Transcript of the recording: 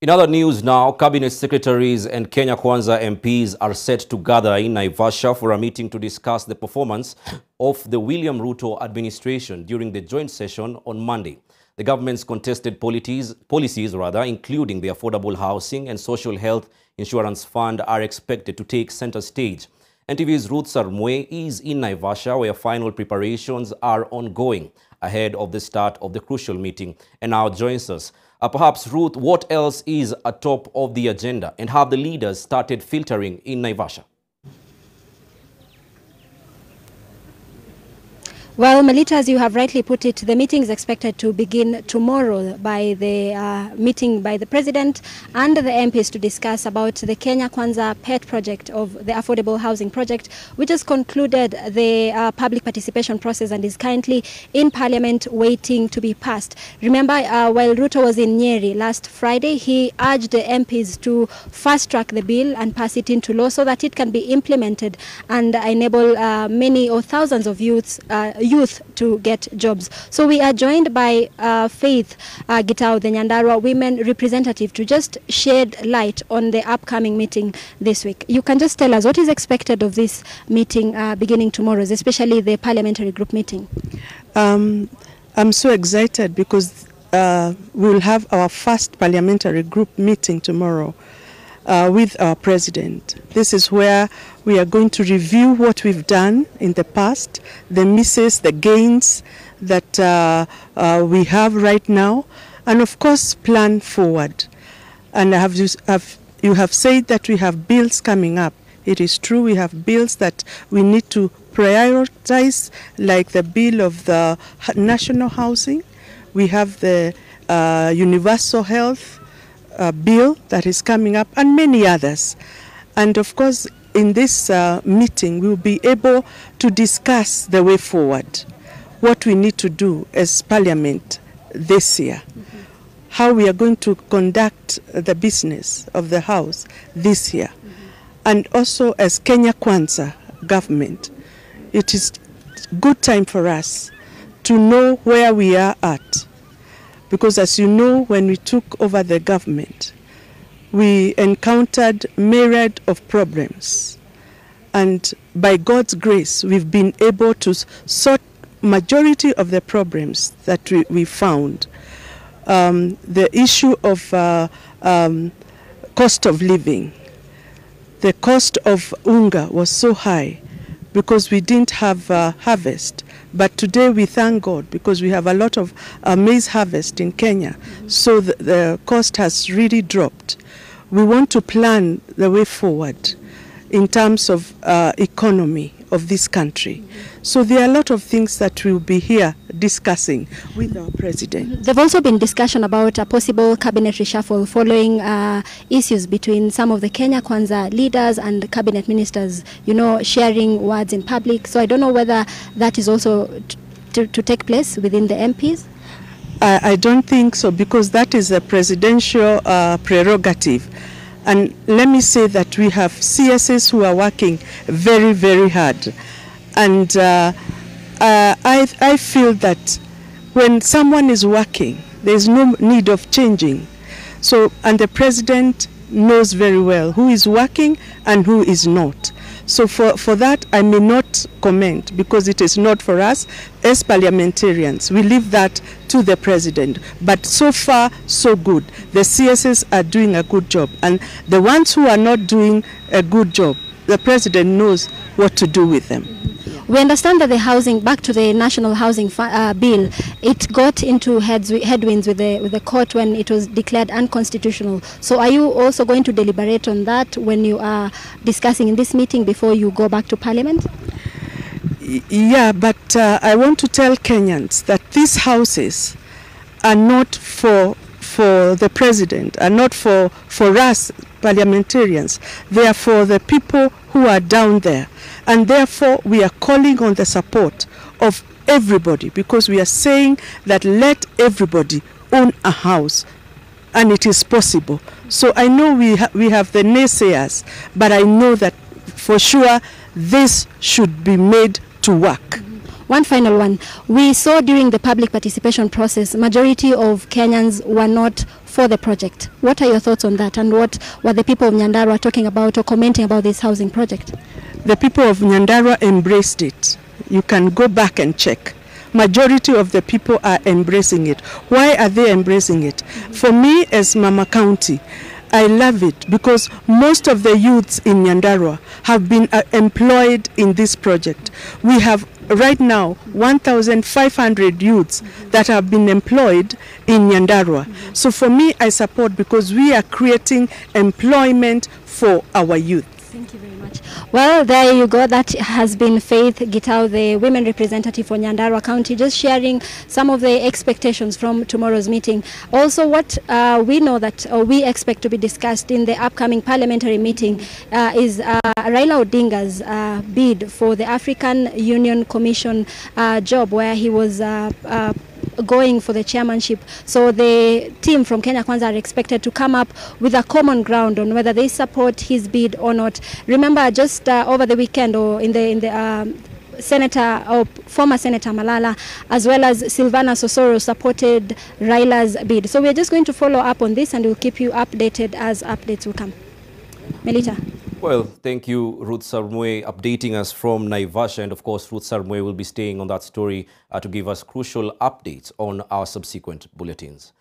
In other news now, Cabinet Secretaries and Kenya Kwanza MPs are set to gather in Naivasha for a meeting to discuss the performance of the William Ruto administration during the joint session on Monday. The government's contested policies, including the Affordable Housing and Social Health Insurance Fund, are expected to take center stage. NTV's Ruth Sarmwe is in Naivasha, where final preparations are ongoing ahead of the start of the crucial meeting, and now joins us. Perhaps, Ruth, what else is atop of the agenda, and have the leaders started filtering in Naivasha? Well, Melita, as you have rightly put it, the meeting is expected to begin tomorrow by the meeting by the President and the MPs to discuss about the Kenya Kwanza pet project of the Affordable Housing Project, which has concluded the public participation process and is currently in Parliament waiting to be passed. Remember, while Ruto was in Nyeri last Friday, he urged the MPs to fast-track the bill and pass it into law so that it can be implemented and enable many or thousands of youth to get jobs. So we are joined by Faith Gitau, the Nyandarua women representative, to just shed light on the upcoming meeting this week. You can just tell us what is expected of this meeting beginning tomorrow, especially the parliamentary group meeting. I'm so excited because we'll have our first parliamentary group meeting tomorrow with our president. This is where we are going to review what we've done in the past, the misses, the gains that we have right now, and of course plan forward. And you have said that we have bills coming up. It is true, we have bills that we need to prioritize, like the bill of the national housing. We have the universal health bill that is coming up, and many others. And of course, in this meeting, we will be able to discuss the way forward, what we need to do as Parliament this year, how we are going to conduct the business of the House this year, and also as Kenya Kwanza government. It is good time for us to know where we are at. Because as you know, when we took over the government, we encountered myriad of problems. And by God's grace, we've been able to sort majority of the problems that we found. The issue of cost of living. The cost of unga was so high because we didn't have harvest. But today we thank God because we have a lot of maize harvest in Kenya. So the cost has really dropped. We want to plan the way forward in terms of economy of this country. So there are a lot of things that we'll be here discussing with our president. There've also been discussion about a possible cabinet reshuffle following issues between some of the Kenya Kwanza leaders and cabinet ministers, sharing words in public. So I don't know whether that is also to take place within the MPs. I don't think so, because that is a presidential prerogative. And let me say that we have CSs who are working very, very hard. And I feel that when someone is working, there's no need of changing. So, and the president knows very well who is working and who is not. So for that, I may not comment because it is not for us as parliamentarians. We leave that to the president. But so far, so good. The CSs are doing a good job. And the ones who are not doing a good job, the president knows what to do with them. We understand that the housing, back to the national housing bill, it got into headwinds with the court when it was declared unconstitutional. So are you also going to deliberate on that when you are discussing in this meeting before you go back to Parliament? Yeah, but I want to tell Kenyans that these houses are not for the president, are not for us parliamentarians. They are for the people who are down there. And therefore, we are calling on the support of everybody, because we are saying that let everybody own a house, and it is possible. So I know we have the naysayers, but I know that for sure this should be made to work. One final one. We saw during the public participation process, majority of Kenyans were not for the project. What are your thoughts on that, and what were the people of Nyandarua talking about or commenting about this housing project? The people of Nyandarua embraced it. You can go back and check. Majority of the people are embracing it. Why are they embracing it? For me, as Mama County, I love it because most of the youths in Nyandarua have been employed in this project. We have right now 1,500 youths that have been employed in Nyandarua. So for me, I support because we are creating employment for our youth. Thank you very much. Well, there you go. That has been Faith Gitau, the women representative for Nyandarua County, just sharing some of the expectations from tomorrow's meeting. Also, what we know that we expect to be discussed in the upcoming parliamentary meeting is Raila Odinga's bid for the African Union Commission job, where he was going for the chairmanship. So the team from Kenya Kwanza are expected to come up with a common ground on whether they support his bid or not. Remember, just over the weekend, or in the Senator or former Senator Malala, as well as Silvana Sosoro, supported Raila's bid. So we're just going to follow up on this, and we'll keep you updated as updates will come. Melita. Well, thank you, Ruth Sarmwe, updating us from Naivasha. And of course, Ruth Sarmwe will be staying on that story to give us crucial updates on our subsequent bulletins.